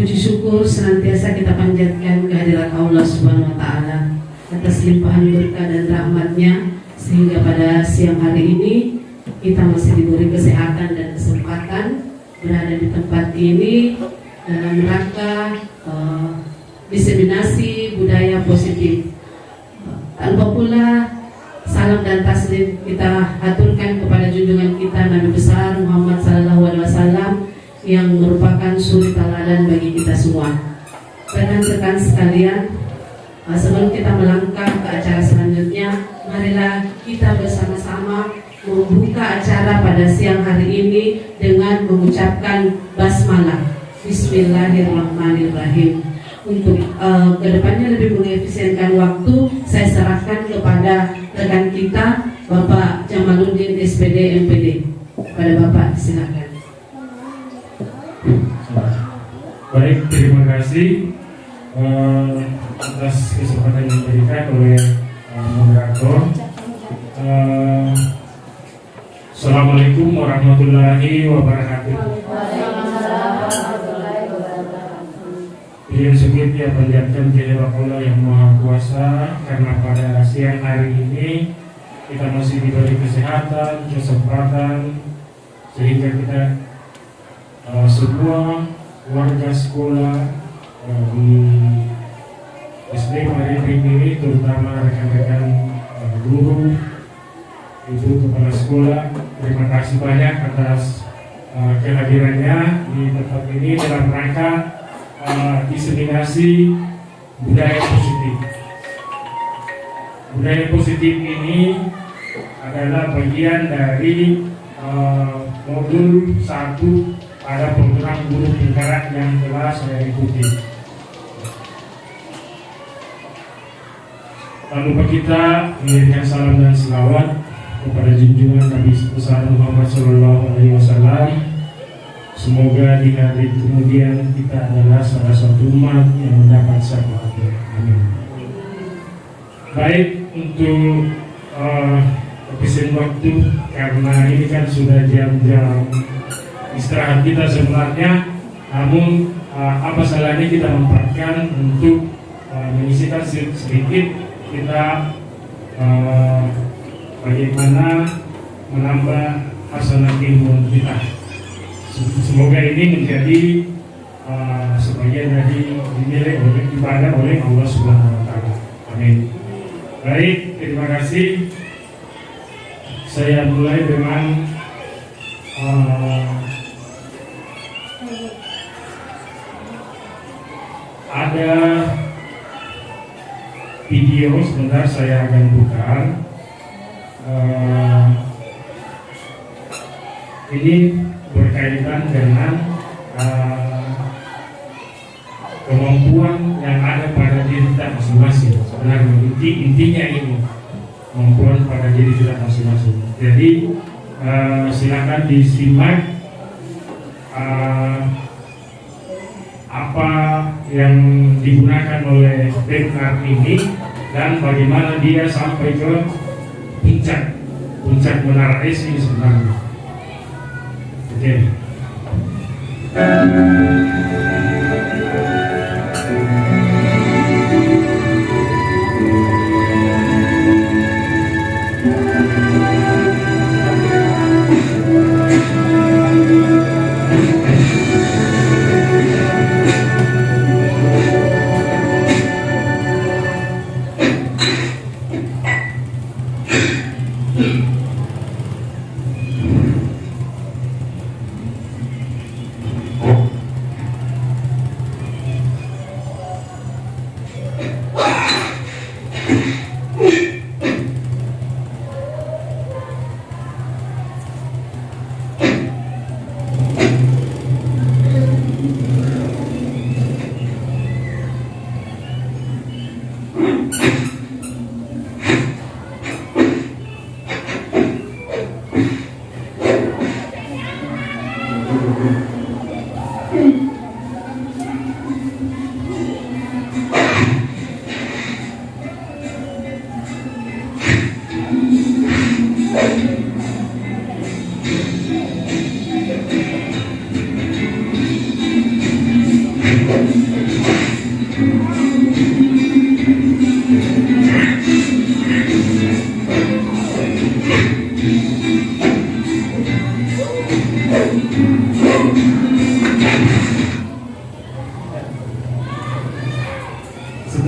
Puji syukur senantiasa kita panjatkan kehadirat Allah Subhanahu wa Ta'ala atas limpahan berkah dan rahmatnya, sehingga pada siang hari ini kita masih diberi kesehatan dan kesempatan berada di tempat ini dalam rangka diseminasi budaya positif. Tak lupa pula salam dan taslim kita haturkan kepada junjungan kita Nabi besar Muhammad sallallahu alaihi wasallam yang merupakan suri teladan bagi kita semua. Rekan-rekan sekalian, sebelum kita melangkah ke acara selanjutnya, marilah kita bersama-sama membuka acara pada siang hari ini dengan mengucapkan basmalah. Bismillahirrahmanirrahim. Untuk kedepannya lebih mengefisienkan waktu, saya serahkan kepada rekan kita Bapak Jamaluddin SPD MPD. Pada Bapak, silakan. Baik, terima kasih atas kesempatan yang diberikan oleh moderator. Assalamualaikum warahmatullahi wabarakatuh. Yang sekian panjatkan kehadirat Allah yang Maha Kuasa, karena pada siang hari ini kita masih diberi kesehatan, kesempatan, sehingga kita semua warga sekolah di SD Maritim ini, terutama rekan-rekan guru, ibu kepala sekolah, terima kasih banyak atas kehadirannya di tempat ini dalam rangka diseminasi budaya positif. Budaya positif ini adalah bagian dari modul 1 pada program guru penggerak yang telah saya ikuti. Lalu kita mengirimkan salam dan selawat kepada junjungan Nabi besar Muhammad sallallahu alaihi wasallam. Semoga di hari kemudian kita adalah salah satu umat yang mendapat syafaatnya. Amin. Baik, untuk habisin waktu, karena ini kan sudah jam-jam istirahat kita sebenarnya, namun apa salahnya kita memprakkan untuk mengisikan sedikit kita bagaimana menambah hasanah ilmu kita. Semoga ini menjadi sebagian dari dinilai oleh ibadah oleh Allah Subhanahu wa Ta'ala. Amin. Baik, terima kasih. Saya mulai dengan ada video, sebentar saya akan buka. Ini berkaitan dengan kemampuan yang ada pada diri kita masing-masing. Sebenarnya intinya ini, kemampuan pada diri kita masing-masing. Jadi silakan disimak apa yang digunakan oleh Bernard ini dan bagaimana dia sampai ke puncak menara es ini sebenarnya. Oke.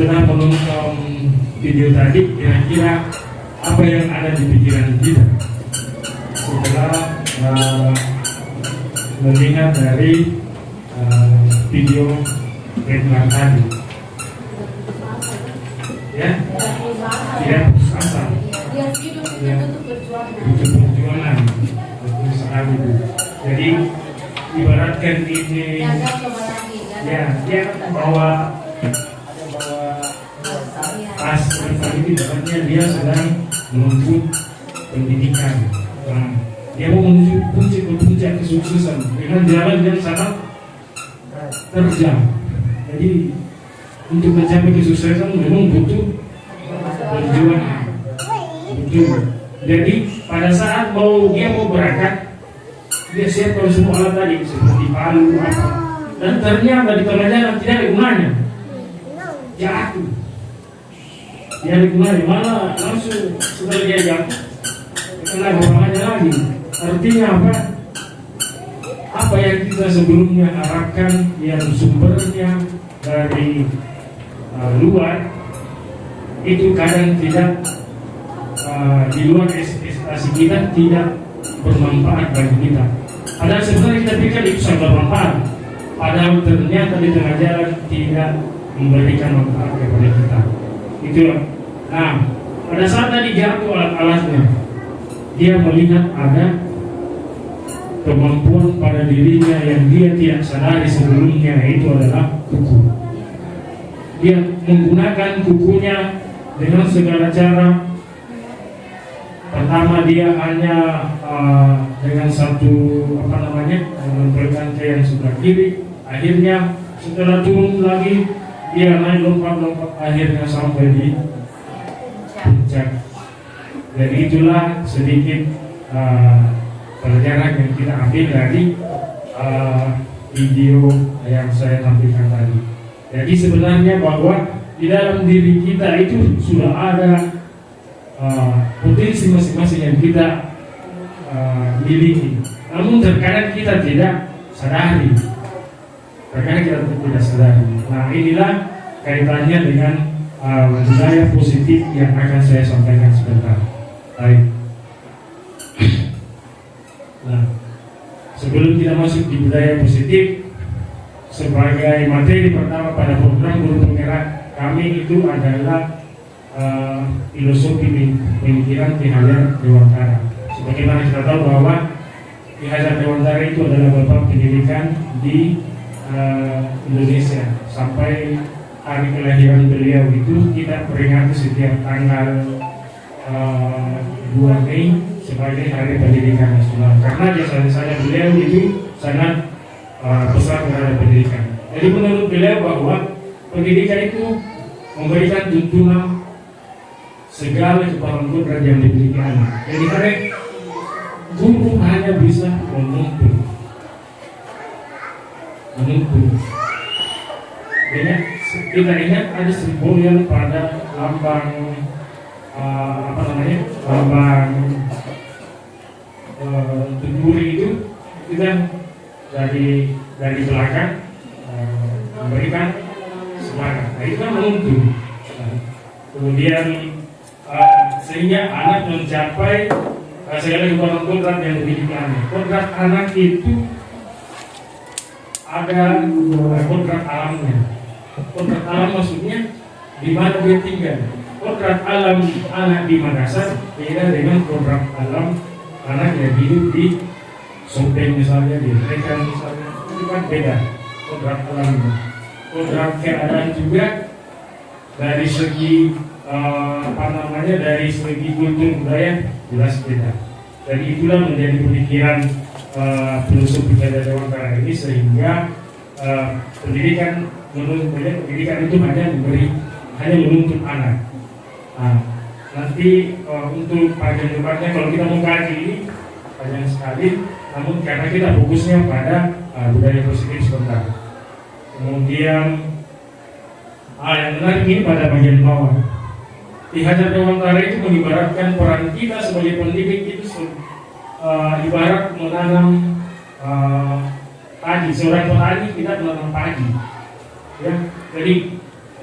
setelah menonton video tadi, kira-kira apa yang ada di pikiran kita setelah melihat dari video webinar tadi? Ya, tidak putus asa, ya, butuh perjuangan, betul sekali Bu. Jadi ibaratkan ini, ya, dia bawa tas ini, ibaratnya dia sedang menuntut pendidikan. Nah, dia mau menuju puncak kesuksesan dengan jalan yang sangat terjal. Jadi untuk mencapai kesuksesan memang butuh perjuangan. Betul. Jadi pada saat dia mau berangkat, dia siapkan semua alat tadi seperti palu apa. Dan ternyata di tengah jalan tidak ada gunanya. Jatuh. Tidak ada gunanya, malah langsung setelah dia jatuh kena bawaannya lagi. Artinya apa? Apa yang kita sebelumnya harapkan yang sumbernya dari luar itu kadang tidak di luar ekspektasi kita tidak bermanfaat bagi kita. Padahal sebenarnya kita pikir itu sangat bermanfaat. Padahal ternyata di tengah jalan tidak memberikan manfaat kepada kita. Itulah. Nah, pada saat tadi jatuh alat-alatnya, dia melihat ada kemampuan pada dirinya yang dia tidak sadari sebelumnya, itu adalah kuku. Dia menggunakan kukunya dengan segala cara. Pertama dia hanya dengan satu memberikan ke yang sebelah kiri. Akhirnya setelah turun lagi dia naik lompat-lompat, akhirnya sampai di puncak. Jadi itulah sedikit pelajaran yang kita ambil dari video yang saya tampilkan tadi. Jadi sebenarnya bahwa di dalam diri kita itu sudah ada potensi masing-masing yang kita miliki. Namun terkadang kita tidak sadari. Nah, inilah kaitannya dengan budaya positif yang akan saya sampaikan sebentar. Baik. Nah, sebelum kita masuk di budaya positif, sebagai materi pertama pada program guru penggerak kami itu adalah filosofi pemikiran Ki Hajar Dewantara. Sebagaimana kita tahu bahwa Ki Hajar Dewantara itu adalah bapak pendidikan di Indonesia. Sampai hari kelahiran beliau itu kita peringati setiap tanggal 2 Mei sebagai Hari Pendidikan Nasional, karena jasa-jasa beliau itu sangat besar terhadap pendidikan. Jadi menurut beliau bahwa pendidikan itu memberikan tuntunan segala kepala kodrat yang dimiliki anak. Jadi karena guru hanya bisa menuntun. Kita ingat ada simbol yang pada lambang lambang tunduri itu kita dari belakang memberikan semangat. Nah, itu kan menuntun. Kemudian sehingga anak mencapai segala kekuatan kodrat yang dimiliki anak. Kodrat anak itu ada kodrat alamnya. Kodrat alam maksudnya di mana dia tinggal. Kodrat alam anak di Makassar beda dengan kodrat alam anak yang hidup di Sopeng misalnya, di Rekan misalnya, itu kan beda kodrat alamnya. Kodrat keadaan juga dari segi dari segi kultur budaya jelas beda. Dan itulah menjadi pemikiran filosofi Hajar Dewantara ini, sehingga pendidikan menurut beliau pendidikan itu hanya menuntut anak. Nah, nanti untuk pagi depannya kalau kita mau kaji ini panjang sekali, namun karena kita fokusnya pada budaya positif sebentar. Kemudian yang menarik ini pada bagian bawah. Ki Hajar Dewantara itu mengibaratkan peran kita sebagai pendidik itu ibarat menanam padi. Seorang petani kita menanam padi, ya. Jadi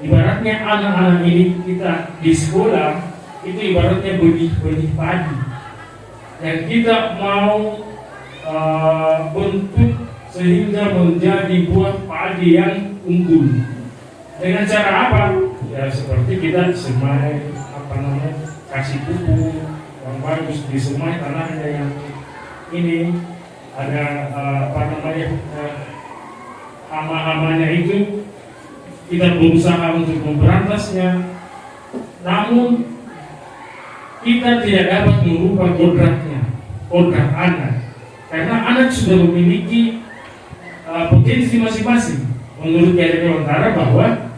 Ibaratnya anak-anak ini kita di sekolah itu ibaratnya benih padi yang kita mau bentuk sehingga menjadi buah padi yang unggul. Dengan cara apa? Ya seperti kita semai kasih pupuk yang bagus, di semai tanahnya yang ini ada hama-hamanya itu kita berusaha untuk memberantasnya, namun kita tidak dapat mengubah kodrat anak, karena anak sudah memiliki potensi masing-masing. Menurut Yaya Dewantara bahwa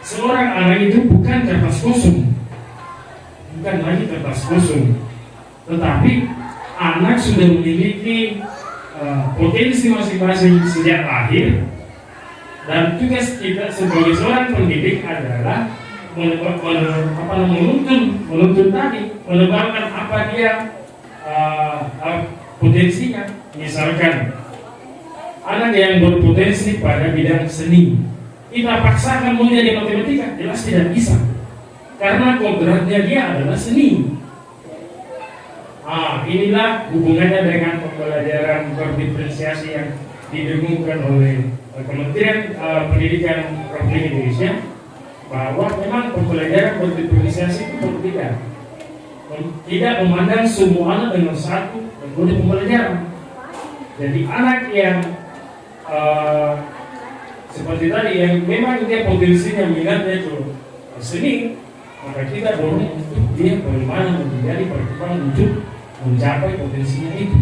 seorang anak itu bukan kertas kosong, bukan lagi kertas kosong, tetapi anak sudah memiliki potensi masing-masing sejak lahir, dan tugas kita sebagai seorang pendidik adalah menuntun tadi, menebarkan apa dia potensinya. Misalkan anak yang berpotensi pada bidang seni, kita paksakan mau jadi matematika, jelas tidak bisa, karena kodratnya dia adalah seni. Inilah hubungannya dengan pembelajaran berdiferensiasi yang didengungkan oleh Kementerian Pendidikan Republik Indonesia, bahwa memang pembelajaran berdiferensiasi itu berbeda, tidak memandang semua anak dengan satu metode pembelajaran. Jadi anak yang seperti tadi yang memang dia potensinya minatnya itu seni, maka kita dorong untuk dia bagaimana menjadi perkembangan untuk mencapai potensinya itu.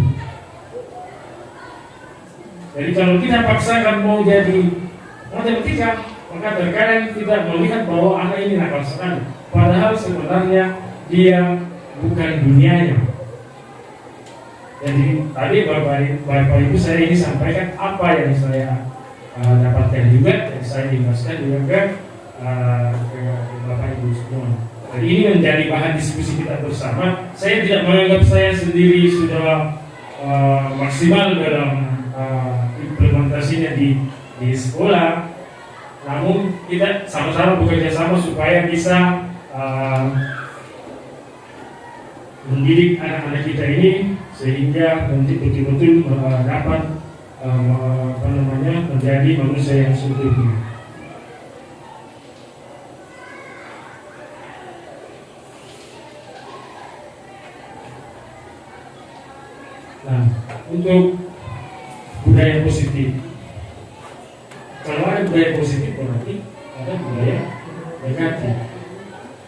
Jadi kalau kita paksakan mau jadi matematika, maka terkadang kita melihat bahwa anak ini nakal sekali, padahal sebenarnya dia bukan dunianya. Jadi tadi Bapak Ibu saya ini sampaikan apa yang saya dapatkan juga, dan saya jelaskan juga ke Bapak Ibu semua. Jadi ini menjadi bahan diskusi kita bersama. Saya tidak menganggap saya sendiri sudah maksimal dalam implementasinya di sekolah, namun kita sama-sama bekerja sama supaya bisa mendidik anak-anak kita ini sehingga nanti betul-betul dapat menjadi manusia yang sempurna. Nah, untuk budaya positif, kalau ada budaya positif berarti ada budaya negatif.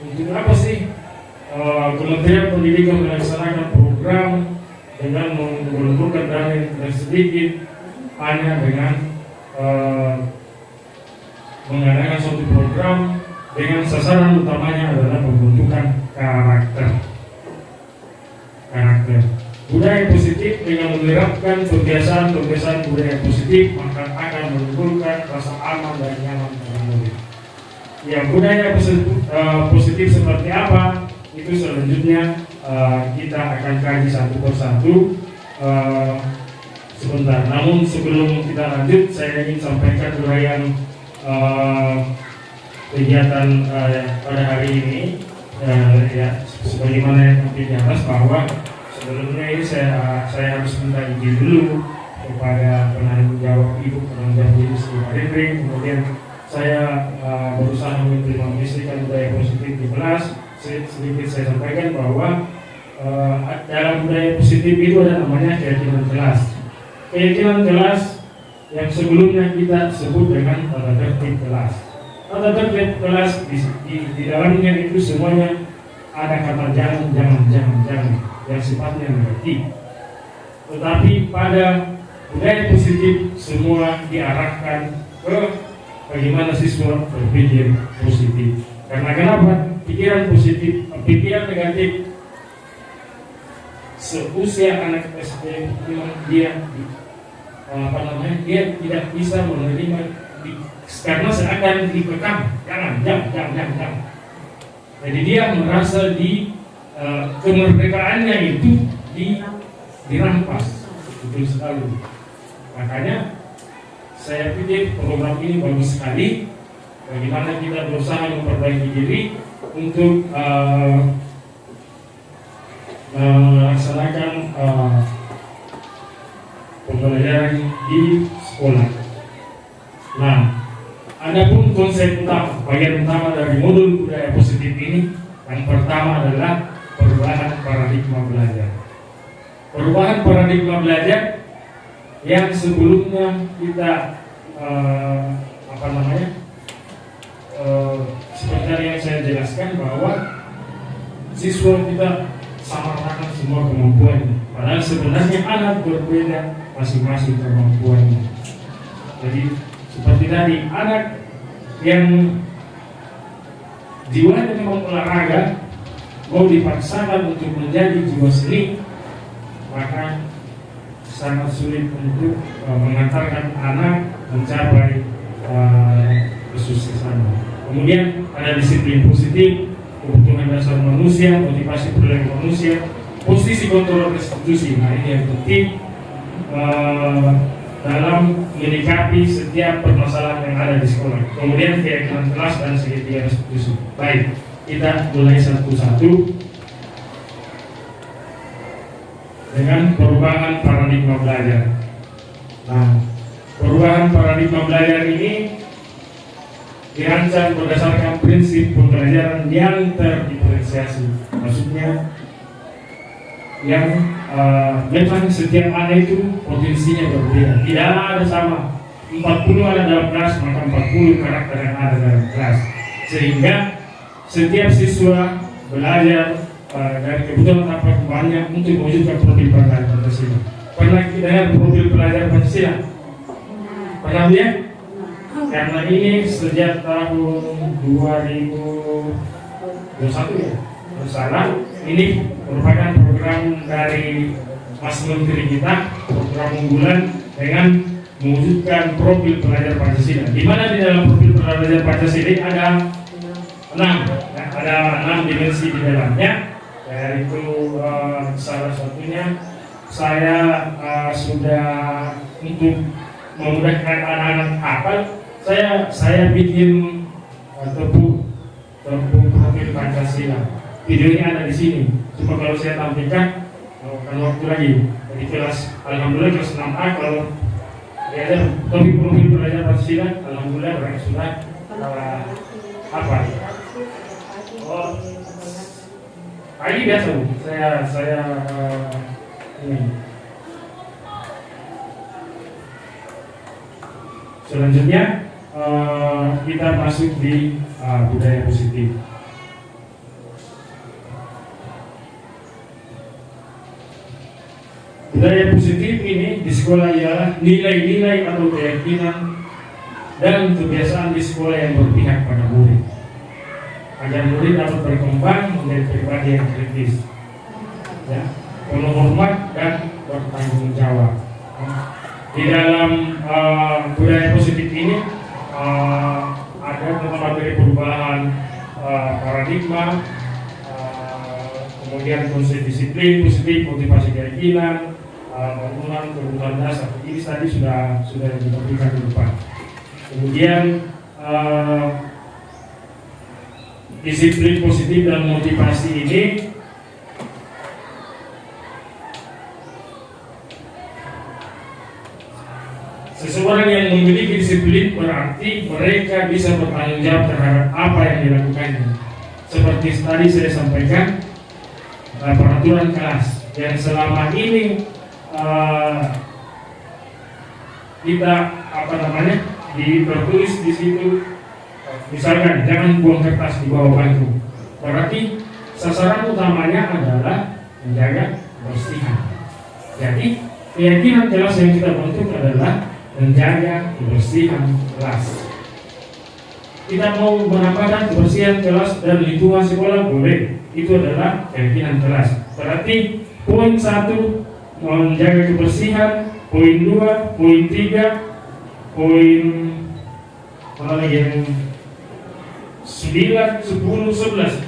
Untuk apa sih Kementerian Pendidikan melaksanakan program dengan mengumpulkan dana yang sedikit hanya dengan mengadakan suatu program dengan sasaran utamanya adalah pembentukan karakter. Budaya positif dengan menerapkan kebiasaan budaya positif maka akan menimbulkan rasa aman dan nyaman pada murid. Ya, budaya positif seperti apa? Itu selanjutnya kita akan kaji satu persatu sebentar. Namun sebelum kita lanjut, saya ingin sampaikan uraian kegiatan pada hari ini. Ya, sebagaimana yang nanti di atas bahwa sebelumnya ini saya harus minta izin dulu kepada penanggung jawab Ibu Rifri. Kemudian saya berusaha mengimplementasikan budaya positif di kelas. Sedikit saya sampaikan bahwa dalam budaya positif itu ada namanya keyakinan kelas. Keyakinan kelas yang sebelumnya kita sebut dengan tata tertib kelas. Tata tertib kelas di dalamnya itu semuanya ada kata jangan yang sifatnya negatif. Tetapi pada budaya positif semua diarahkan ke bagaimana siswa berpikir positif. Karena kenapa? Pikiran positif, pikiran negatif seusia anak SD dia tidak bisa menerima karena seakan dikekang, jangan. Jadi dia merasa kemerdekaannya itu dirampas, betul sekali. Makanya saya pikir program ini bagus sekali bagaimana kita berusaha memperbaiki diri untuk melaksanakan pembelajaran di sekolah. Nah, adapun konsep utama, bagian utama dari modul budaya positif ini, yang pertama adalah perubahan paradigma belajar. Perubahan paradigma belajar yang sebelumnya kita seperti yang saya jelaskan bahwa siswa kita sama rata semua kemampuannya, padahal sebenarnya anak berbeda masing-masing kemampuannya. Jadi seperti tadi, anak yang jiwanya memang olahraga mau dipaksakan untuk menjadi jiwa seni, maka sangat sulit untuk mengantarkan anak mencapai kesuksesan. Kemudian ada disiplin positif, kebutuhan dasar manusia, motivasi perilaku manusia, posisi kontrol restitusi. Nah, ini yang penting dalam menyikapi setiap permasalahan yang ada di sekolah. Kemudian keyakinan kelas dan segitiga restitusi. Baik, kita mulai satu-satu dengan perubahan paradigma belajar. Nah, perubahan paradigma belajar ini dirancang berdasarkan prinsip pembelajaran yang terdiferensiasi. Maksudnya yang memang setiap anak itu potensinya berbeda, tidak ada sama. 40 ada dalam kelas, maka 40 karakter yang ada dalam kelas, sehingga setiap siswa belajar dari kebutuhan apa banyak untuk mewujudkan profil pelajar Pancasila. Pernah dengar profil pelajar Pancasila? Pernah lihat? Karena ini sejak tahun 2021 ya, salah, ini merupakan program dari Mas Menteri kita, program unggulan dengan mewujudkan profil pelajar Pancasila. Di mana di dalam profil pelajar Pancasila ada 6 dimensi di dalamnya, yaitu salah satunya saya sudah untuk memudahkan anak-anak hafal, saya bikin tepuk profil Pancasila. Videonya ada di sini. Cuma kalau saya tampilkan, kan waktu lagi. Jadi kelas, alhamdulillah kelas 6A kalau diajar topik profil belajar Pancasila, alhamdulillah mereka sudah apa? Oh, pagi biasa Bu. Saya ini. Selanjutnya kita masuk di budaya positif. Budaya positif ini di sekolah ialah nilai-nilai atau keyakinan dan kebiasaan di sekolah yang berpihak pada murid, agar murid dapat berkembang menjadi pribadi yang kritis, ya, penuh hormat dan bertanggung jawab. Di dalam budaya positif ini ada materi perubahan paradigma, kemudian konsep disiplin positif, motivasi keyakinan, bangunan kebutuhan dasar. Ini tadi sudah diberikan di depan. Kemudian disiplin positif dan motivasi ini seseorang yang memiliki disiplin berarti mereka bisa bertanggung jawab terhadap apa yang dilakukannya. Seperti tadi saya sampaikan, peraturan kelas yang selama ini kita tertulis di situ, misalkan jangan buang kertas di bawah bangku. Berarti sasaran utamanya adalah menjaga kebersihan. Jadi keyakinan kelas yang kita bentuk adalah menjaga kebersihan kelas. Kita mau menambahkan kebersihan kelas dan lingkungan sekolah boleh, itu adalah keyakinan kelas. Berarti poin 1 menjaga kebersihan, poin 2, poin 3, poin yang 9, 10, 11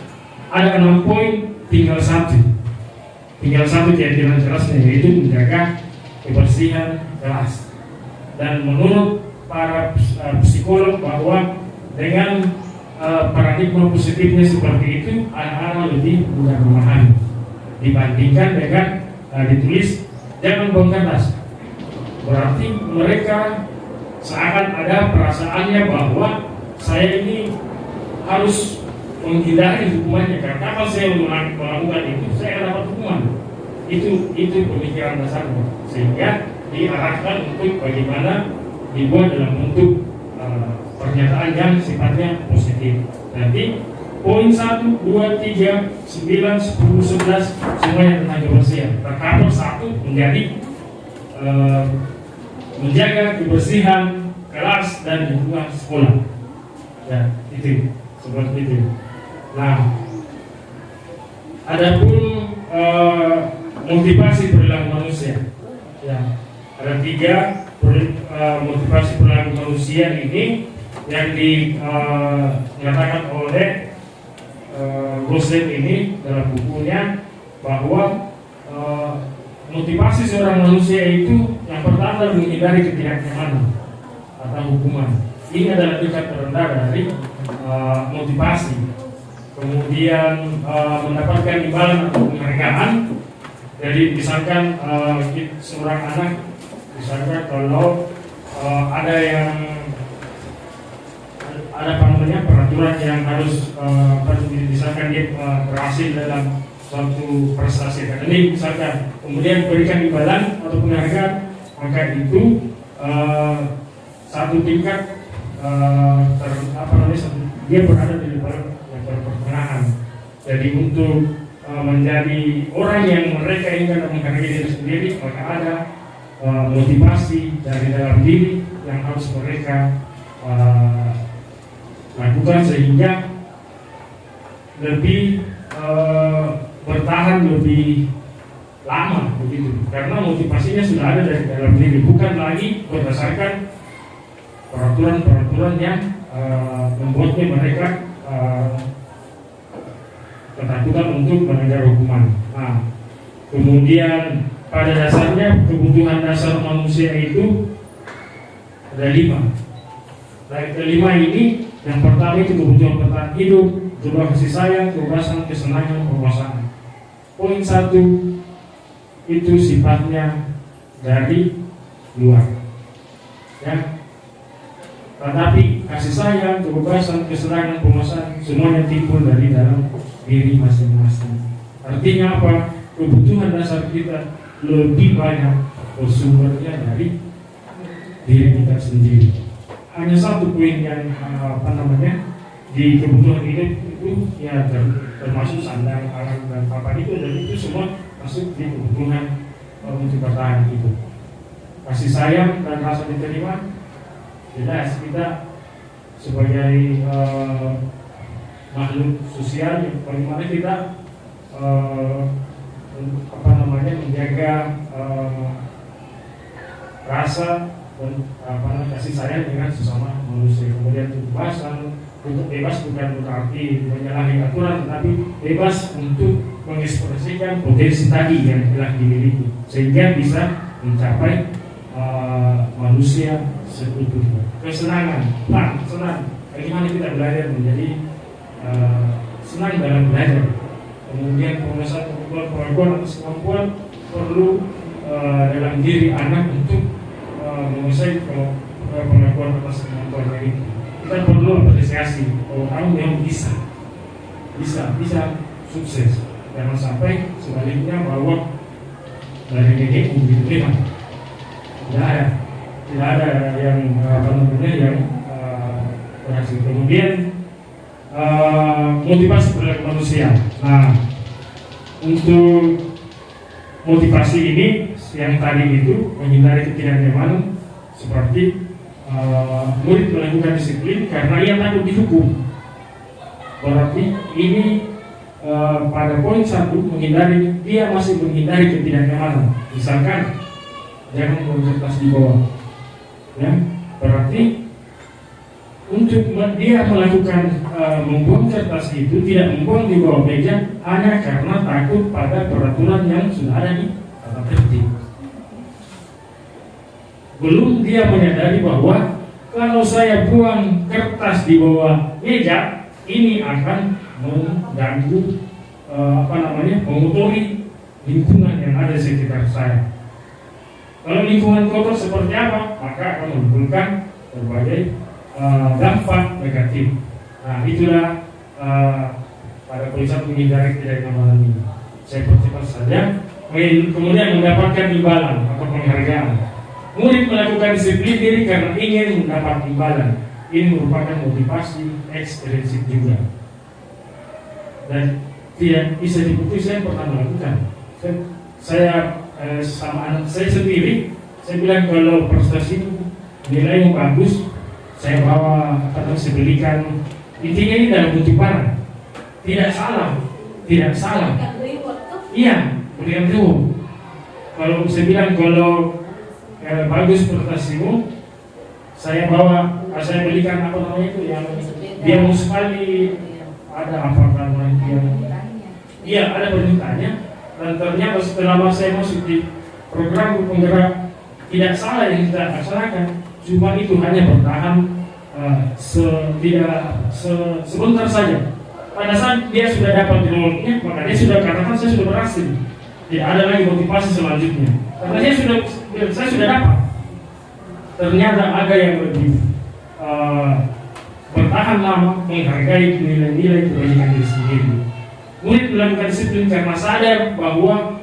ada 6 poin, tinggal satu keyakinan kelasnya, yaitu menjaga kebersihan kelas. Dan menurut para psikolog bahwa dengan paradigma positifnya seperti itu, anak-anak lebih mudah memahami dibandingkan dengan ditulis jangan bongkar tas. Berarti mereka seakan ada perasaannya bahwa saya ini harus menghindari hukumannya, karena kalau saya melakukan itu saya akan dapat hukuman. Itu pemikiran dasarnya, sehingga diarahkan untuk bagaimana dibuat dalam bentuk pernyataan yang sifatnya positif. Nanti poin 1, 2, 3, 9, 10, 11 semuanya tentang kebersihan. Tercover satu menjadi menjaga kebersihan kelas dan lingkungan sekolah. Ya, itu seperti itu. Nah, adapun motivasi perilaku manusia, ya, ada 3 motivasi perilaku manusia ini yang dinyatakan oleh Gosling ini dalam bukunya, bahwa motivasi seorang manusia itu yang pertama menghindari ketidaknyamanan atau hukuman. Ini adalah tingkat terendah dari motivasi. Kemudian mendapatkan imbalan atau penghargaan. Jadi misalkan seorang anak, misalkan kalau ada peraturan yang harus misalkan dia berhasil dalam suatu prestasi akademik misalkan, kemudian berikan imbalan atau penghargaan, maka itu satu tingkat dia berada di level pertengahan. Jadi untuk menjadi orang yang mereka inginkan menghargai diri sendiri, maka ada motivasi dari dalam diri yang harus mereka lakukan sehingga lebih bertahan lebih lama begitu, karena motivasinya sudah ada dari dalam diri, bukan lagi berdasarkan peraturan-peraturan yang membuatnya mereka ketakutan untuk melanggar hukuman. Nah, kemudian pada dasarnya kebutuhan dasar manusia itu ada 5. Dari kelima ini, yang pertama itu kebutuhan bertahan hidup, kedua kasih sayang, kebebasan, kesenangan, kekuasaan. Poin 1 itu sifatnya dari luar, ya. Tetapi kasih sayang, kebebasan, kesenangan, kekuasaan semuanya timbul dari dalam diri masing-masing. Artinya apa? Kebutuhan dasar kita lebih banyak bersumbernya dari diri kita sendiri. Hanya satu poin yang di kebutuhan hidup itu ya termasuk sandang, alam dan papan itu, dan itu semua masuk di kebutuhan untuk bertahan hidup. Kasih sayang dan rasa diterima, jelas kita sebagai makhluk sosial yang bagaimana kita menjaga rasa dan kasih sayang dengan sesama manusia. Kemudian kebebasan untuk bebas bukan berarti menyalahi aturan, tetapi bebas untuk mengekspresikan potensi tadi yang telah dimiliki sehingga bisa mencapai manusia seutuhnya. Kesenangan, senang. Bagaimana kita belajar menjadi senang dalam belajar. Kemudian penguasaan kemampuan atas kemampuan perlu dalam diri anak untuk menguasai pengakuan atas kemampuan ini. Kita perlu apresiasi orang yang bisa sukses. Jangan sampai sebaliknya bahwa dari nenek begitu memang tidak ada yang yang berhasil. Kemudian motivasi perilaku manusia. Nah, untuk motivasi ini yang tadi itu menghindari ketidaknyamanan, seperti murid melakukan disiplin karena ia takut dihukum. Berarti ini pada poin 1 menghindari, dia masih menghindari ketidaknyamanan. Misalkan jangan berkertas di bawah, ya, berarti untuk dia melakukan membuang kertas itu tidak membuang di bawah meja hanya karena takut pada peraturan yang sudah ada di tata tertib. Belum dia menyadari bahwa kalau saya buang kertas di bawah meja, ini akan mengganggu mengotori lingkungan yang ada di sekitar saya. Kalau lingkungan kotor seperti apa, maka akan menimbulkan berbagai dampak negatif. Nah, itulah pada tulisan menghindari tidak nyamanan ini. Saya percepat saja. Kemudian mendapatkan imbalan atau penghargaan. Murid melakukan disiplin diri karena ingin mendapat imbalan. Ini merupakan motivasi ekstrinsik juga. Dan tidak bisa dipukul. Saya pernah melakukan. Saya sama anak saya sendiri, saya bilang kalau prestasi nilai yang bagus, saya bawa atau saya belikan. Intinya ini dalam bentuk barang. Tidak salah. Iya, berikan reward. Kalau saya bilang kalau bagus prestasimu, saya belikan apa namanya itu yang dia mau sekali ada apa namanya yang iya ada permintaannya. Dan ternyata setelah saya masuk di program penggerak, tidak salah yang kita laksanakan, cuma itu hanya bertahan sebentar saja. Pada saat dia sudah dapat rewardnya, maka dia sudah katakan saya sudah berhasil. Tidak ada lagi motivasi selanjutnya, karena saya sudah dapat. Ternyata ada yang lebih bertahan lama, menghargai nilai-nilai kebaikan diri sendiri. Murid melakukan disiplin karena sadar bahwa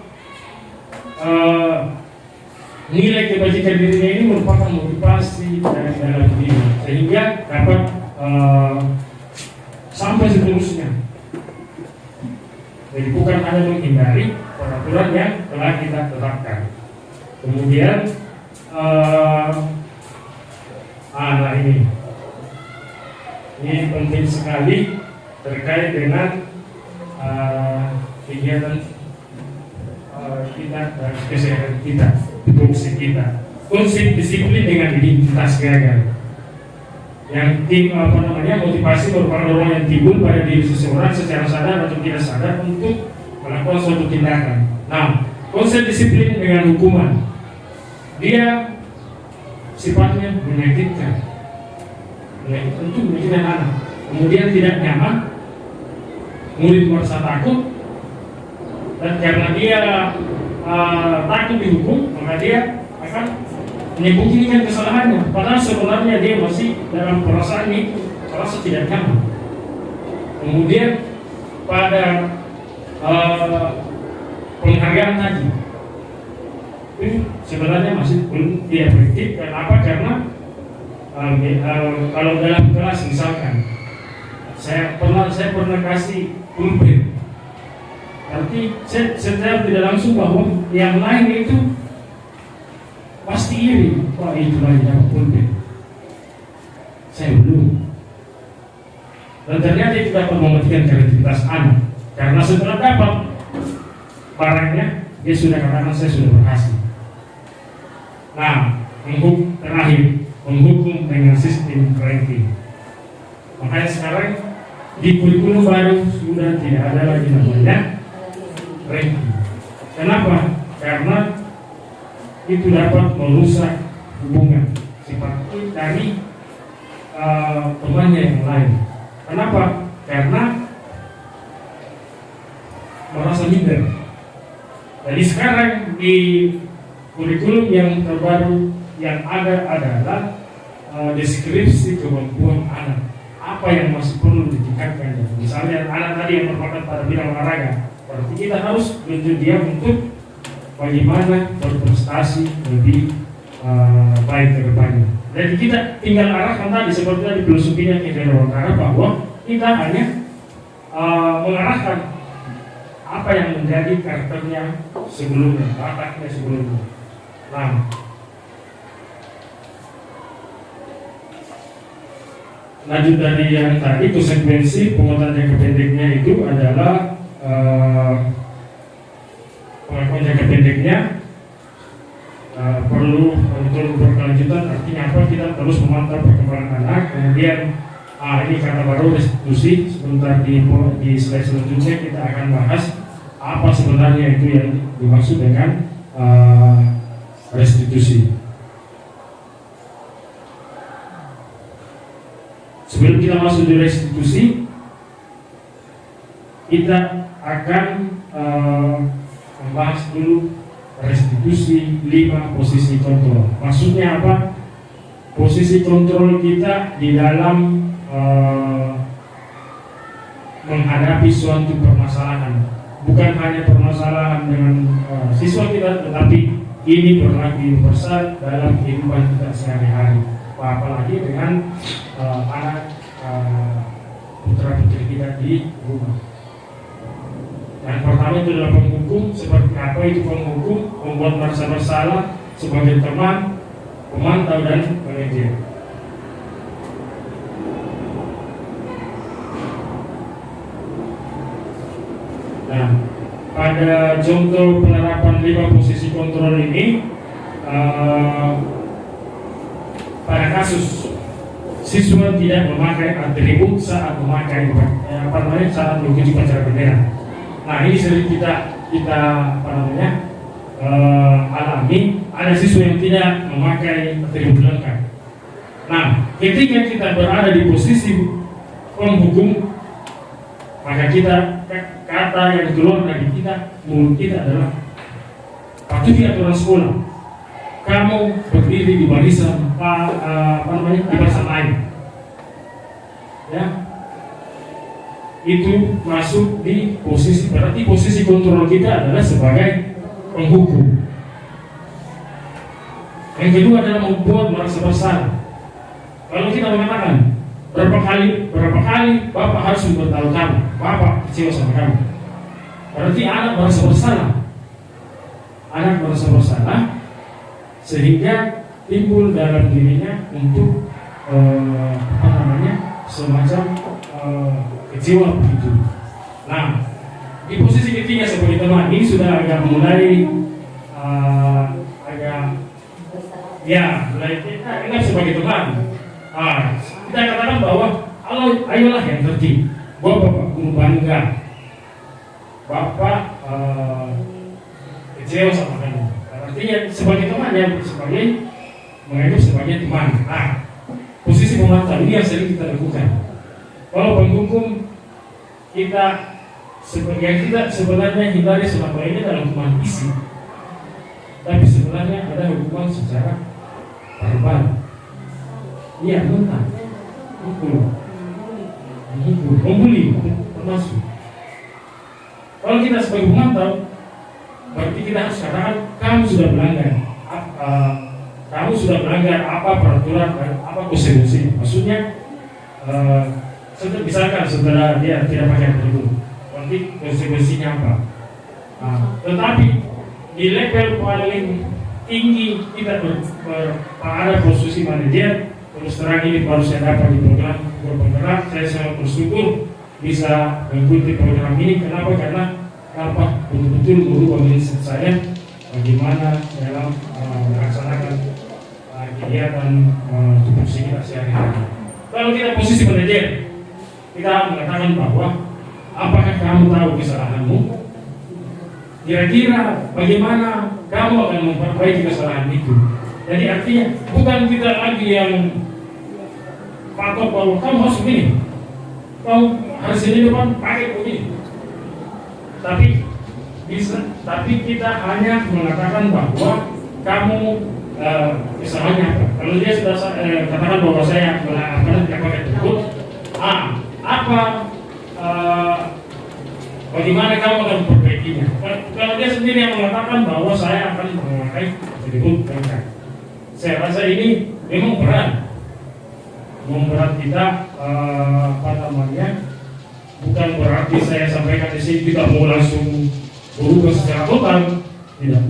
nilai kebajikan dirinya ini merupakan motivasi dari dalam diri, sehingga dapat sampai seterusnya. Jadi bukan hanya menghindari peraturan yang telah kita tetapkan. Kemudian nah ini penting sekali terkait dengan kegiatan kita dan kesehatan kita, fungsi kita. Konsep disiplin dengan identitas gagal. Yang motivasi merupakan dorongan yang timbul pada diri seseorang secara sadar atau tidak sadar untuk melakukan suatu tindakan. Nah, konsep disiplin dengan hukuman, dia sifatnya menyakitkan, untuk menyakitkan anak. Kemudian tidak nyaman, murid merasa takut, dan karena dia takut dihukum, maka dia akan menyembunyikan kesalahannya. Padahal sebenarnya dia masih dalam perasaan itu, merasa tidak nyaman. Kemudian pada penghargaan tadi, ini sebenarnya masih belum efektif. Kenapa? Karena kalau dalam kelas misalkan saya pernah kasih pulpen, arti saya tidak langsung bahwa yang lain itu pasti iri. Wah, itu lagi dapat pulpen, saya belum. Dan ternyata itu dapat mematikan kreativitas anak, karena setelah dapat barangnya dia sudah katakan saya sudah berhasil. Nah, menghukum dengan sistem ranking. Makanya sekarang di kurikulum baru sudah tidak ada lagi namanya ranking. Kenapa? Karena itu dapat merusak hubungan sifat dari temannya yang lain. Kenapa? Karena merasa minder. Jadi sekarang di kurikulum yang terbaru yang ada adalah deskripsi kemampuan anak. Apa yang masih perlu ditingkatkan? Misalnya anak tadi yang berbakat pada bidang olahraga, berarti kita harus bentuk dia untuk bagaimana berprestasi lebih baik ke depannya. Jadi kita tinggal arahkan tadi seperti tadi filosofinya kita wawancara, bahwa kita hanya mengarahkan apa yang menjadi karakternya sebelumnya, wataknya sebelumnya. Nah, lanjut dari yang tadi, konsekuensi penguatan jangka pendeknya itu adalah pengakuan jangka pendeknya perlu untuk berkelanjutan. Artinya apa? Kita terus memantau perkembangan anak. Kemudian ini kata baru restitusi. Sebentar di slide selanjutnya kita akan bahas apa sebenarnya itu yang dimaksud dengan restitusi. Sebelum kita masuk di restitusi, kita akan membahas dulu restitusi 5 posisi kontrol. Maksudnya apa? Posisi kontrol kita di dalam menghadapi suatu permasalahan. Bukan hanya permasalahan dengan siswa kita, tetapi ini berlaku universal dalam kehidupan kita sehari-hari. Apalagi dengan anak putra putri kita di rumah. Yang pertama itu adalah penghukum. Seperti apa itu penghukum? Membuat merasa bersalah sebagai teman, pemantau dan manajer. Nah, pada contoh penerapan 5 posisi kontrol ini, pada kasus siswa tidak memakai atribut saat memakai saat mengikuti upacara bendera. Nah, ini sering kita alami. Ada siswa yang tidak memakai atribut lengkap. Nah, ketika kita berada di posisi penghukum, maka kata yang keluar dari mulut kita adalah patuhi aturan sekolah. Kamu berdiri di barisan di barisan lain. Ya. Itu masuk di posisi, berarti posisi kontrol kita adalah sebagai penghukum. Yang kedua adalah membuat merasa bersalah. Kalau kita mengatakan berapa kali Bapak harus memberitahu kamu, Bapak kecewa sama kamu, berarti anak merasa bersalah. Anak merasa bersalah sehingga timbul dalam dirinya untuk semacam kecewa begitu. Nah, di posisi ketiga sebagai teman ini sudah agak mulai mulai kita ingat sebagai teman. Kita katakan bahwa ayolah yang tertib. Bapak guru bangga, Bapak kecewa sama kamu. Artinya sebagai teman ya, menganggap sebagai teman. Nah, posisi pemantau ini yang sering kita lakukan. Kalau penghukum kita sebenarnya hindari selama ini dalam hukuman isi, tapi sebenarnya ada hukuman secara verbal. Iya, mentah, membuli, termasuk. Kalau kita sebagai pemantau, berarti kita harus katakan kamu sudah melanggar. Kamu sudah melanggar apa peraturan, apa konsekuensi. Maksudnya, misalkan setelah dia tidak pakai atribut, berarti konsekuensinya apa? Tetapi di level paling tinggi kita pada posisi manajer, terus terang ini baru saya dapat di program bergerak. Saya sangat bersyukur bisa mengikuti program ini. Kenapa? Karena betul-betul merubah mindset saya bagaimana dalam melaksanakan kegiatan tupoksi kita sehari-hari. Kalau kita posisi manajer, kita mengatakan bahwa apakah kamu tahu kesalahanmu? Kira-kira bagaimana kamu akan memperbaiki kesalahan itu? Jadi artinya bukan kita lagi yang patok bahwa kamu harus begini, kamu harus ini depan pakai begini. Tapi kita hanya mengatakan bahwa kamu kesalahannya apa. Kalau dia sudah katakan bahwa saya tidak pakai tersebut, bagaimana kamu akan memperbaikinya? Kalau dia sendiri yang mengatakan bahwa saya akan memakai atribut lengkap, saya rasa ini memang berat kita bukan berarti saya sampaikan di sini tidak mau langsung berubah secara total,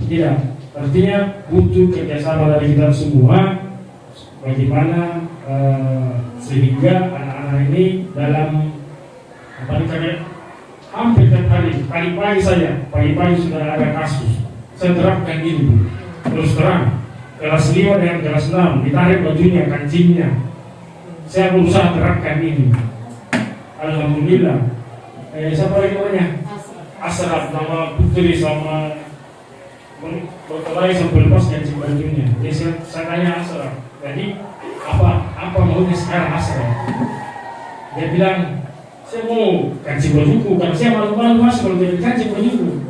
tidak. Artinya butuh kerjasama dari kita semua, bagaimana sehingga anak-anak ini dalam hampir tiap hari, pagi-pagi sudah ada kasus. Saya terapkan ini, terus terang, kelas 5 dengan kelas 6 ditarik bajunya, kancingnya. Saya berusaha terapkan ini. Alhamdulillah. Siapa lagi namanya? Asraf, nama putri sama berkelahi sampai lepas kancing bajunya. Jadi saya tanya Asraf, jadi apa maunya sekarang Asraf? Dia bilang, saya mau kancing bajuku, karena saya malu-malu masuk kalau jadi kancing bajuku.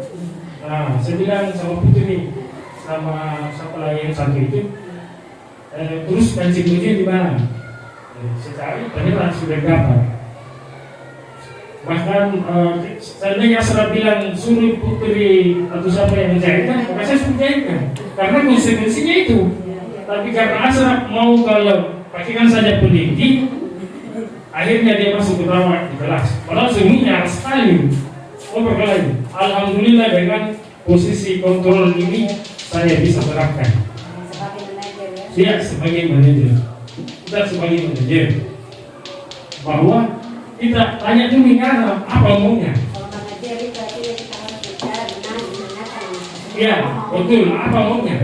Nah, saya bilang sama Putri nih, sama siapa lagi yang satu itu, terus kancing bajunya di mana? Saya cari, ternyata sudah dapat. Bahkan seandainya Asra bilang suruh Putri atau siapa yang menjahitkan, maka saya suruh jahitkan. Karena konsekuensinya itu. Tapi karena Asra mau kalau pakaikan saja pendidik, akhirnya dia masuk ketawa di kelas. Padahal semuanya sekali. Oh berkelahi. Alhamdulillah dengan posisi kontrol ini saya bisa terapkan. Sebagai manajer ya. Dia sebagai manajer. Kita sebagai manajer bahwa kita tanya dulu karena apa maunya. Kalau manajer itu berarti kita harus bicara dengan menanyakan. Ya betul. Apa maunya?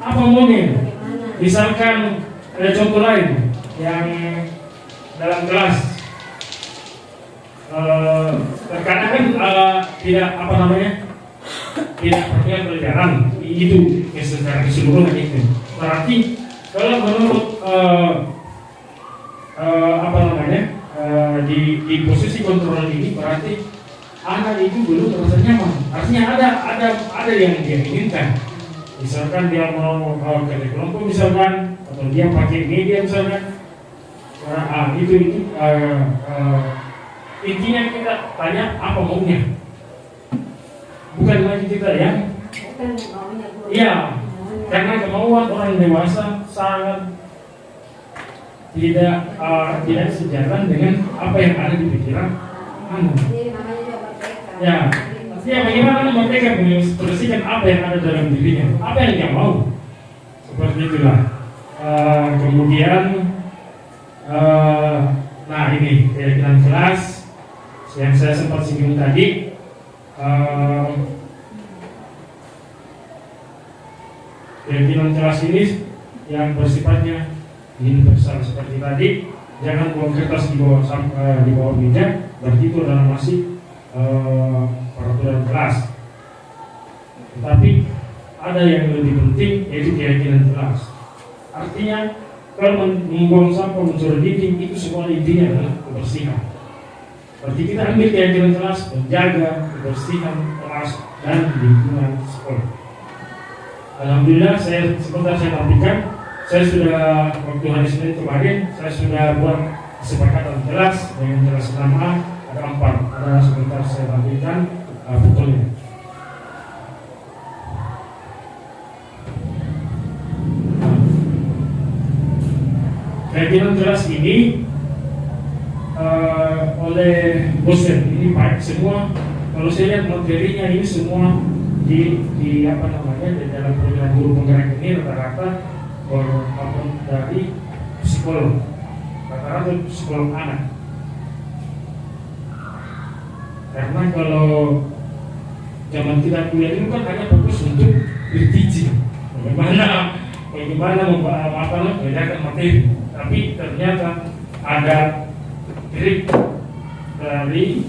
Apa maunya? Bagaimana? Misalkan ada contoh lain yang dalam kelas terkadang kan tidak apa namanya tidak perhatian pelajaran itu secara keseluruhan itu berarti kalau menurut apa namanya di posisi kontrol ini berarti anak itu belum merasa nyaman, artinya ada yang dia inginkan. Misalkan dia mau kerja kelompok misalkan atau dia pakai media misalkan, itu intinya kita tanya apa maunya, bukan lagi kita yang Bukan maunya guru. iya, karena kemauan orang dewasa sangat tidak sejalan dengan apa yang ada di pikiran anak. Jadi namanya juga merdeka. Ya, ya bagaimana mereka mengekspresikan apa yang ada dalam dirinya, apa yang dia mau, seperti itulah. Kemudian, nah ini keyakinan kelas yang saya sempat singgung tadi. Keyakinan kelas ini yang bersifatnya universal seperti tadi, jangan buang kertas di bawah meja, berarti itu adalah masih peraturan kelas. Tetapi ada yang lebih penting yaitu keyakinan kelas. Artinya kalau membuang sampah, mencuri dinding itu semua intinya adalah kebersihan. Berarti kita ambil keyakinan kelas menjaga kebersihan kelas dan lingkungan sekolah. Alhamdulillah sebentar saya tampilkan, saya sudah waktu hari Senin kemarin saya sudah buat kesepakatan kelas dengan kelas 6A ada 4. Ada sebentar saya tampilkan fotonya. Keyakinan kelas ini oleh dosen ini baik semua. Kalau saya lihat materinya ini semua di apa namanya di dalam program guru penggerak ini rata-rata dari psikolog, rata-rata psikolog anak. Karena kalau zaman kita kuliah itu kan hanya fokus untuk berteaching, bagaimana membedakan materi, tapi ternyata ada trik dari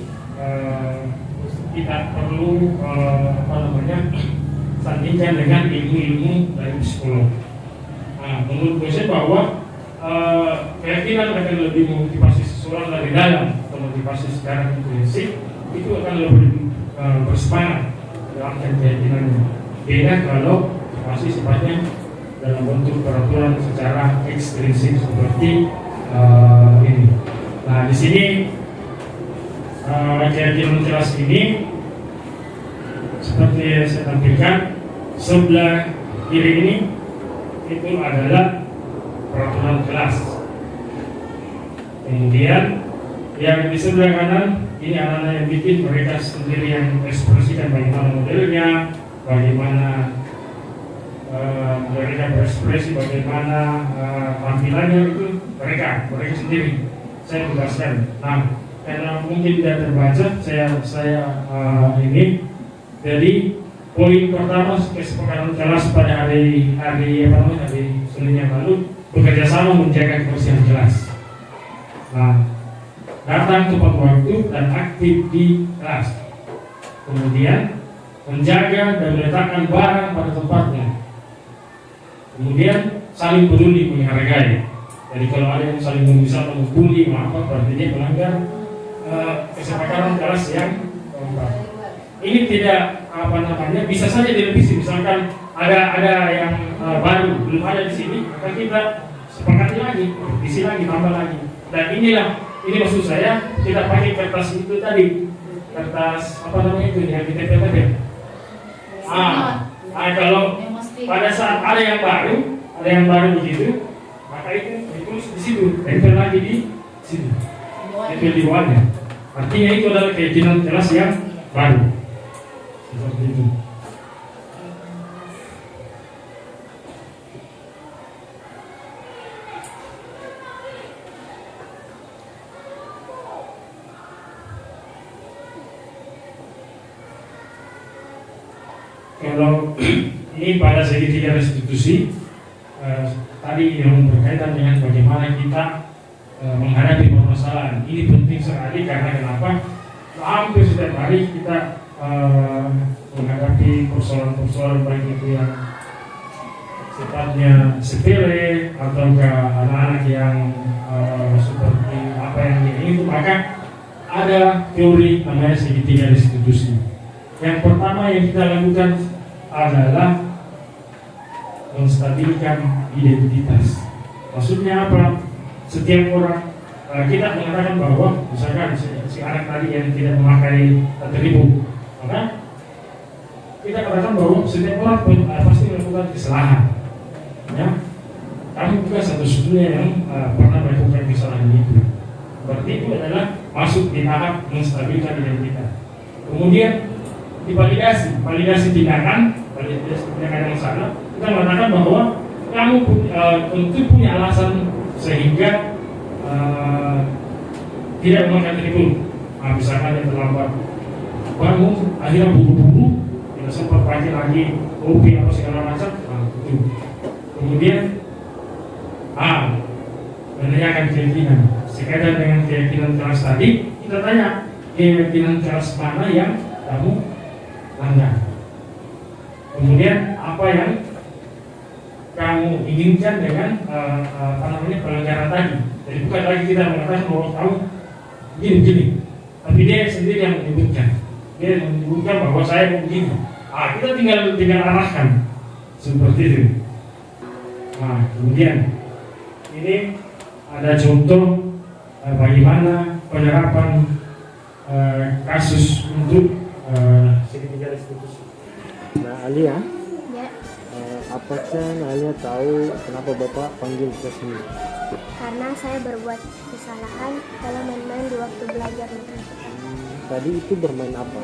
kita perlu sandingkan dengan ilmu-ilmu dari psikolog. Nah, menurut saya bahwa keyakinan akan lebih memotivasi seseorang dari dalam atau motivasi secara intrinsik itu akan lebih bersemangat dalam keyakinannya. Beda kalau masih sifatnya dalam bentuk peraturan secara ekstrinsik seperti ini. Nah, di sini keyakinan kelas ini seperti yang saya tampilkan, sebelah kiri ini itu adalah peraturan kelas. Kemudian yang di sebelah kanan ini anak-anak yang bikin, mereka sendiri yang ekspresikan bagaimana modelnya, bagaimana mereka berekspresi, bagaimana tampilannya itu mereka sendiri. Saya jelaskan. Nah, karena mungkin tidak terbaca, saya ini. Jadi poin pertama kesepakatan kelas pada hari Senin yang lalu, bekerja sama menjaga kebersihan kelas. Nah, datang tepat waktu dan aktif di kelas. Kemudian menjaga dan meletakkan barang pada tempatnya. Kemudian saling peduli, menghargai. Jadi kalau ada yang saling memisah atau membuli, berarti dia melanggar kesepakatan kelas yang keempat. Ini tidak bisa saja direvisi. Misalkan ada yang baru belum ada di sini, maka kita sepakati lagi, isi lagi, tambah lagi. Dan ini maksud saya tidak pakai kertas itu tadi, kertas itu yang kita tadi. Kalau pada saat ada yang baru begitu, maka itu ditulis di situ, tempel lagi di situ, tempel di bawahnya. Artinya itu adalah keyakinan kelas yang baru. Seperti itu. Kalau ini pada segitiga restitusi tadi yang berkaitan dengan bagaimana kita menghadapi permasalahan ini penting sekali karena kenapa hampir setiap hari kita menghadapi persoalan-persoalan baik itu yang sifatnya sepele atau ke anak-anak yang seperti apa yang ini, maka ada teori namanya segitiga restitusi. Yang pertama yang kita lakukan adalah menstabilkan identitas. Maksudnya apa? Setiap orang kita mengatakan bahwa misalkan si anak tadi yang tidak memakai atribut, maka kita katakan bahwa setiap orang pasti melakukan kesalahan. Ya, kami bukan satu-satunya yang pernah melakukan kesalahan itu. Berarti itu adalah masuk di tahap menstabilkan identitas. Kemudian validasi tindakan yang salah. Kita mengatakan bahwa kamu tentu punya alasan sehingga tidak memakai atribut. Misalkan yang terlambat bangun, akhirnya buru-buru, tidak sempat pakai lagi kopi atau segala macam. Itu. Kemudian menanyakan keyakinan. Sekadar dengan keyakinan keras tadi, kita tanya keyakinan keras mana yang kamu langgar. Kemudian apa yang kamu inginkan dengan pelanggaran tadi. Jadi bukan lagi kita mengatakan bahwa kamu begini, tapi dia sendiri yang menyebutkan. Dia menyebutkan bahwa saya mau begini. Kita tinggal arahkan seperti itu. Kemudian ini ada contoh bagaimana penerapan kasus untuk segitiga restitusi. Nah, Alia, Ya, apakah Alia tahu kenapa Bapak panggil ke sini? karena saya berbuat kesalahan kalau main-main di waktu belajar matematika. Tadi itu bermain apa?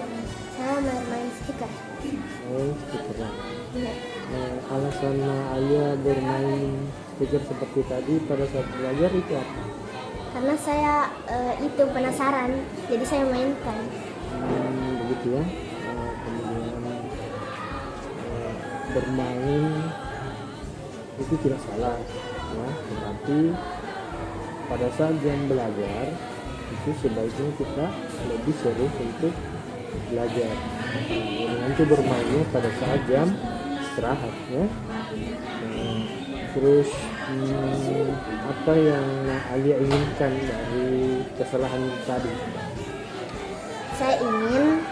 Saya main-main stiker. Stiker. Ya, Alasan Alia bermain stiker seperti tadi pada saat belajar itu apa? karena saya itu penasaran, jadi saya mainkan. Begitu ya. Kemudian bermain itu tidak salah, ya. Tetapi pada saat jam belajar itu sebaiknya kita lebih serius untuk belajar. Nanti bermainnya pada saat jam istirahat, ya. Terus apa yang Alia inginkan dari kesalahan tadi? Saya ingin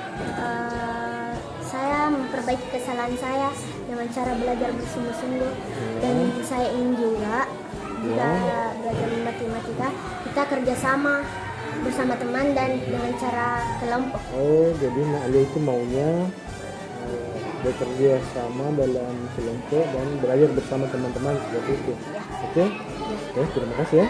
saya memperbaiki kesalahan saya dengan cara belajar bersungguh-sungguh, dan saya ingin juga jika belajar matematika kita kerjasama bersama teman dan dengan cara kelompok. Jadi Alia itu maunya bekerja sama dalam kelompok dan belajar bersama teman-teman seperti itu. Oke, terima kasih ya.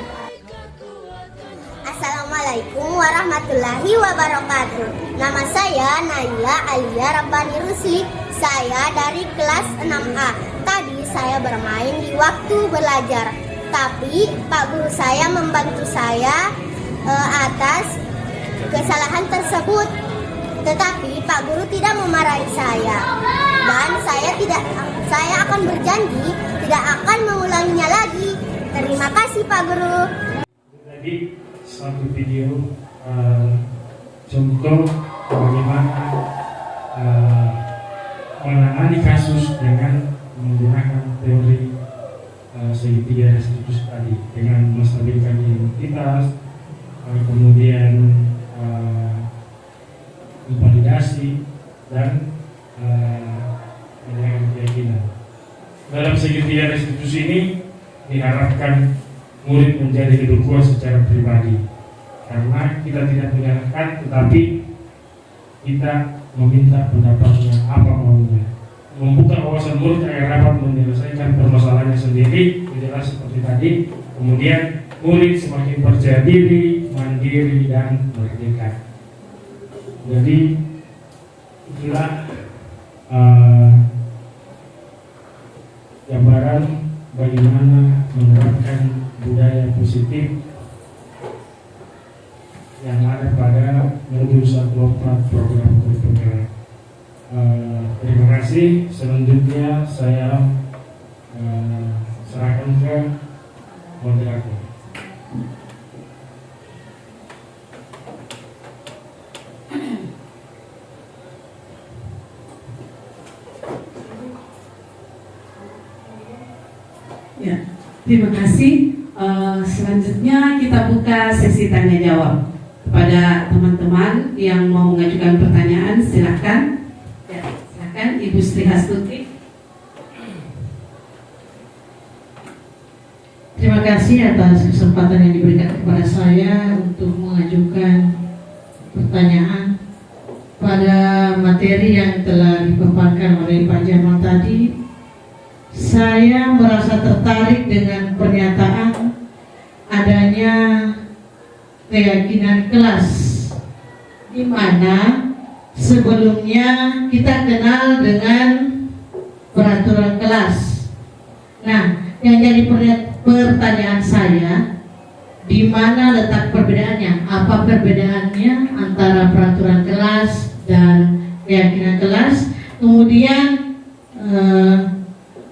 Assalamualaikum warahmatullahi wabarakatuh. Nama saya Naila Alia Rabbani Rusli. Saya dari kelas 6A. Tadi saya bermain di waktu belajar, tapi Pak Guru saya membantu saya atas kesalahan tersebut. Tetapi Pak Guru tidak memarahi saya, dan saya akan berjanji tidak akan mengulanginya lagi. Terima kasih Pak Guru. Jadi satu video contoh bagaimana menangani kasus dengan menggunakan teori segitiga restitusi tadi dengan menstabilkan identitas, kemudian khusus ini diharapkan murid menjadi lebih kuat secara pribadi, karena kita tidak menyalahkan, tetapi kita meminta pendapatnya apa maunya, membuka wawasan murid agar dapat menyelesaikan permasalahannya sendiri, jelas seperti tadi. Kemudian murid semakin percaya diri, mandiri, dan merdeka. Jadi itulah gambaran bagaimana menerapkan budaya positif yang ada pada modul 1.4 program kurikuler. Terima kasih. Selanjutnya saya serahkan ke moderator. Ya, terima kasih. Selanjutnya kita buka sesi tanya jawab. Kepada teman-teman yang mau mengajukan pertanyaan, silakan. Ya, silakan Ibu Sri Hastuti. Terima kasih atas kesempatan yang diberikan kepada saya untuk mengajukan pertanyaan pada materi yang telah dipaparkan oleh Pak Jamal tadi. Saya merasa tertarik dengan pernyataan adanya keyakinan kelas, di mana sebelumnya kita kenal dengan peraturan kelas. Nah, yang jadi pertanyaan saya, di mana letak perbedaannya? Apa perbedaannya antara peraturan kelas dan keyakinan kelas? Kemudian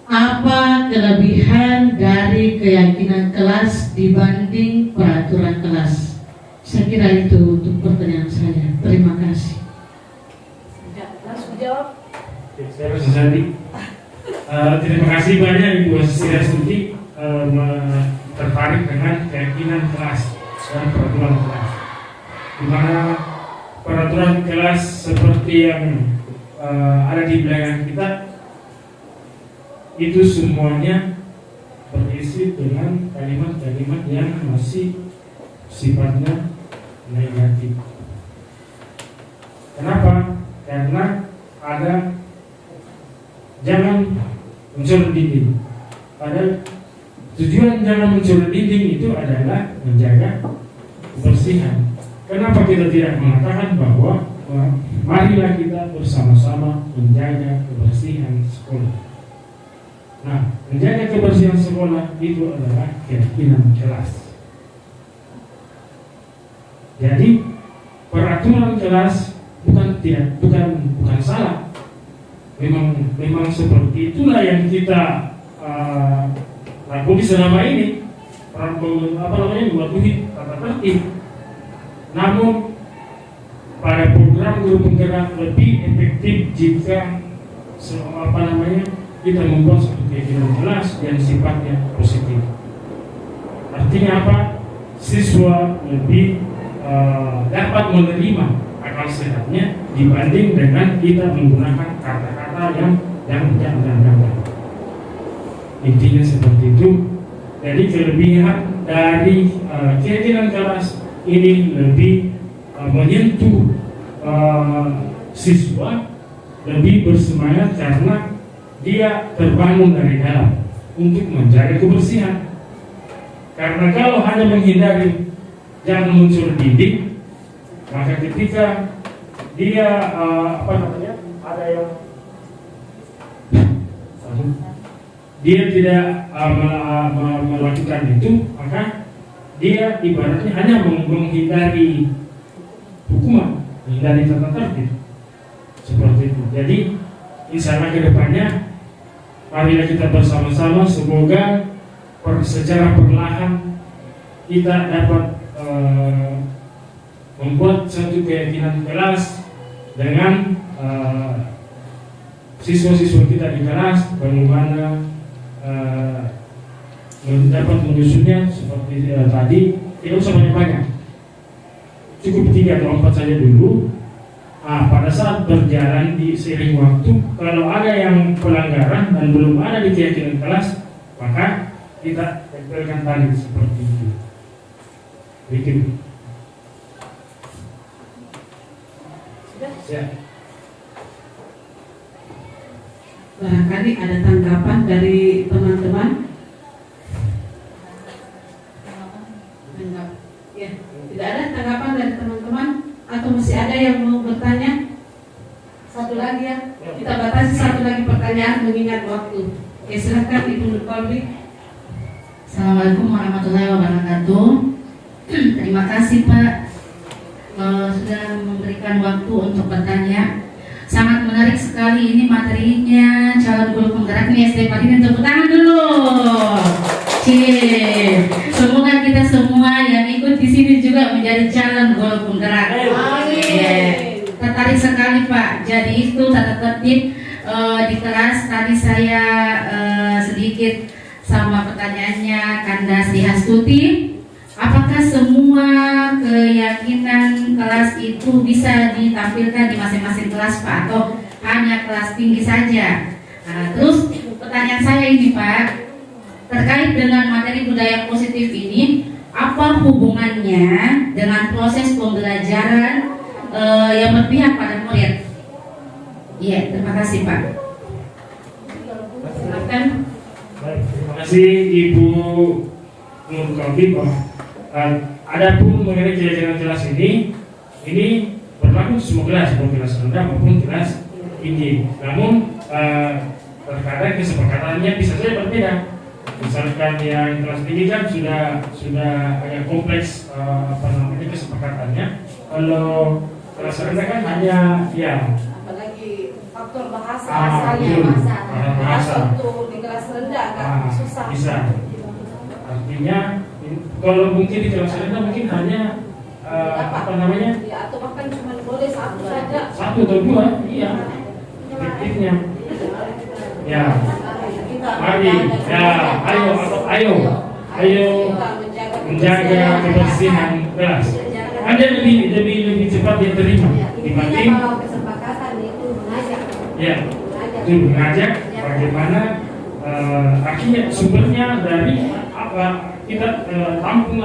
apa kelebihan dari keyakinan kelas dibanding peraturan kelas? Saya kira itu untuk pertanyaan saya. Terima kasih. Langsung jawab. Saya Mas Sandi. Terima kasih banyak Ibu Sri Hastuti tertarik dengan keyakinan kelas dan peraturan kelas. Di mana peraturan kelas seperti yang ada di belakang kita itu semuanya berisi dengan kalimat-kalimat yang masih sifatnya negatif. Kenapa? Karena ada jangan mencuri dinding. Pada tujuan jangan mencuri dinding itu adalah menjaga kebersihan. Kenapa kita tidak mengatakan bahwa marilah kita bersama-sama menjaga kebersihan sekolah? Nah, menjaga kebersihan sekolah itu adalah keyakinan kelas. Jadi peraturan kelas bukan salah. Memang seperti itulah yang kita lakukan selama ini. Mematuhi tata tertib. Namun pada program guru penggerak lebih efektif jika kita membuat satu keyakinan kelas yang sifatnya positif. Artinya apa? Siswa lebih dapat menerima akal sehatnya dibanding dengan kita menggunakan kata-kata yang intinya seperti itu. Jadi kelebihan dari keyakinan kelas ini lebih menyentuh siswa, lebih bersemangat karena dia terbangun dari dalam untuk menjaga kebersihan. Karena kalau hanya menghindari jangan muncul dinding, maka ketika dia ada yang dia tidak melakukan itu, maka dia ibaratnya hanya menghindari hukuman, menghindari tata tertib seperti itu. Jadi insya Allah kedepannya marilah kita bersama-sama, semoga secara perlahan kita dapat membuat satu keyakinan kelas dengan siswa-siswa kita di kelas, bagaimana dapat menyusunnya seperti tadi. Tidak usah banyak-banyak, cukup 3 atau 4 saja dulu. Pada saat berjalan di seiring waktu, kalau ada yang pelanggaran dan belum ada di keyakinan kelas, Maka kita tempelkan tali seperti itu. Bikin. Ya. Barangkali ada tanggapan dari teman-teman. Ya, tidak ada tanggapan dari teman-teman atau masih ada yang mau bertanya? Satu lagi ya, kita batasi satu lagi pertanyaan mengingat waktu. Ya silakan Ibu Nurpalwi. Assalamualaikum warahmatullahi wabarakatuh. Terima kasih Pak sudah memberikan waktu untuk bertanya. Sangat menarik sekali ini materinya. Calon guru penggerak nih SD Madinah, tepuk tangan dulu. Semoga kita semua yang ikut di sini juga menjadi calon guru penggerak. Tertarik sekali Pak. Jadi itu tata tertib di kelas tadi saya sedikit sama pertanyaannya Kandas Dihastuti. Apakah semua keyakinan kelas itu bisa ditampilkan di masing-masing kelas Pak, atau hanya kelas tinggi saja? Terus pertanyaan saya ini Pak, terkait dengan materi budaya positif ini, apa hubungannya dengan proses pembelajaran yang berpihak pada murid? Iya, terima kasih Pak. Silakan. Baik, terima kasih Ibu Nur Kalbi. Adapun mengenai jajaran kelas ini berlaku semua kelas, baik kelas rendah maupun kelas tinggi. Namun terkadang kesepakatannya bisa saja berbeda. Misalkan yang kelas tinggi kan sudah agak kompleks kesepakatannya. Kalau kelas rendah kan hanya ya. Apalagi faktor bahasa Betul. Bahasa. Untuk di kelas rendah agak susah. Bisa. Artinya kalau mungkin di kelas rendah mungkin hanya Ya, atau bahkan cuma boleh satu saja. satu atau dua, iya. Efektifnya. Ya. Mari, ya, ayo menjaga kebersihan kelas. Ada lebih cepat dia terima dibanding Kalau kesepakatan itu mengajak. ya, itu mengajak bagaimana akhirnya sumbernya dari apa kita tampung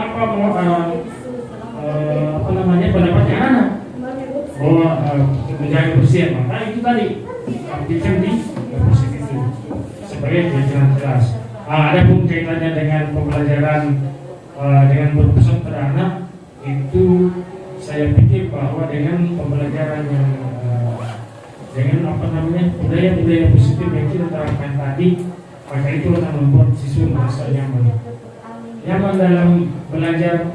pendapatnya anak bahwa menjaga kebersihan, maka itu tadi artikan di positif itu sebagai kegiatan kelas. Adapun kaitannya dengan pembelajaran dengan berpusat pada anak, itu saya pikir bahwa dengan pembelajaran yang dengan budaya positif yang kita terapkan tadi, maka itu akan membuat siswa merasa nyaman dalam belajar,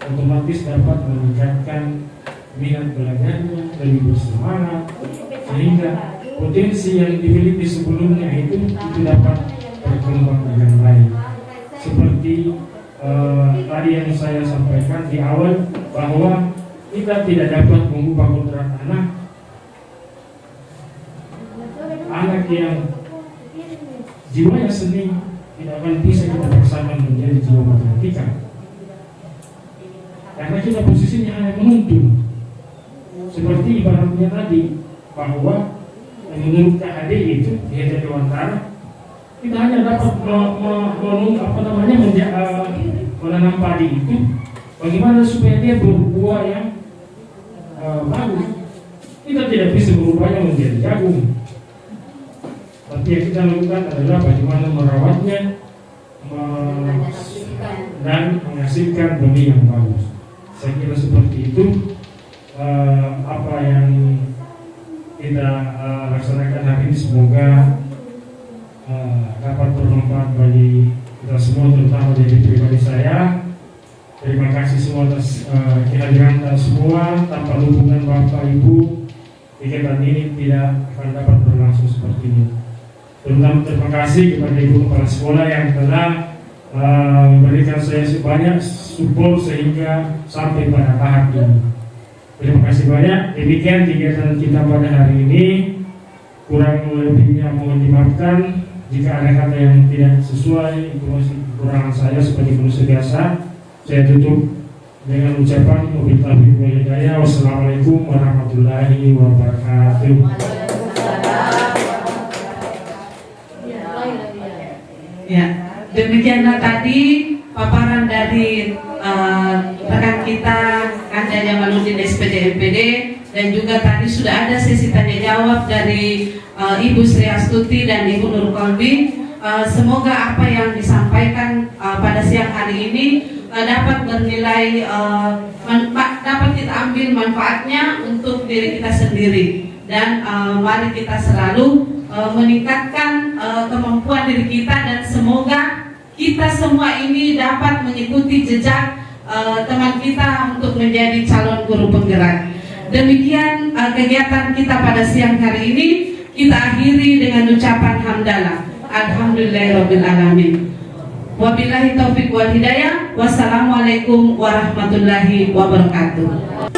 otomatis dapat meningkatkan minat belajarnya, lebih bersemangat, sehingga potensi yang dimiliki sebelumnya itu dapat berkembang dengan baik. Seperti tadi yang saya sampaikan di awal, bahwa kita tidak dapat mengubah kodrat anak yang jiwanya seni, tidak akan bisa kita paksakan menjadi jiwa matematika, karena kita posisinya hanya menuntun. Seperti ibaratnya tadi, bahwa menurut KHD itu Dihajar Dewantara, kita hanya dapat menanam padi itu bagaimana supaya dia berbuah yang bagus. Kita tidak bisa merubahnya menjadi jagung, tapi yang kita lakukan adalah bagaimana merawatnya dan menghasilkan benih yang bagus. Saya kira seperti itu apa yang kita laksanakan hari ini. Semoga dapat bermanfaat bagi kita semua, terutama dari pribadi saya. Terima kasih semua atas kehadiran kita semua. Tanpa dukungan Bapak Ibu, kegiatan ini tidak akan dapat berlangsung seperti ini. Terutama terima kasih kepada Ibu Kepala Sekolah yang telah memberikan saya sebanyak support sehingga sampai pada tahap ini. Terima kasih banyak. Demikian kegiatan kita pada hari ini. Kurang lebihnya mohon dimaafkan jika ada kata yang tidak sesuai. Itu masih kekurangan saya sebagai manusia biasa. Saya tutup dengan ucapan wabillahi taufiq wal hidayah. Wassalamualaikum warahmatullahi wabarakatuh. Ya, demikianlah tadi paparan dari rekan kita Kanda Jamaluddin SPD MPD, dan juga tadi sudah ada sesi tanya jawab dari Ibu Sri Astuti dan Ibu Nur Kolbi. Semoga apa yang disampaikan pada siang hari ini dapat bernilai, dapat kita ambil manfaatnya untuk diri kita sendiri, dan mari kita selalu meningkatkan kemampuan diri kita, dan semoga kita semua ini dapat mengikuti jejak teman kita untuk menjadi calon guru penggerak. Demikian kegiatan kita pada siang hari ini, kita akhiri dengan ucapan hamdalah. Alhamdulillahirabbil alamin. Wabillahi taufik wal hidayah. Wassalamualaikum warahmatullahi wabarakatuh.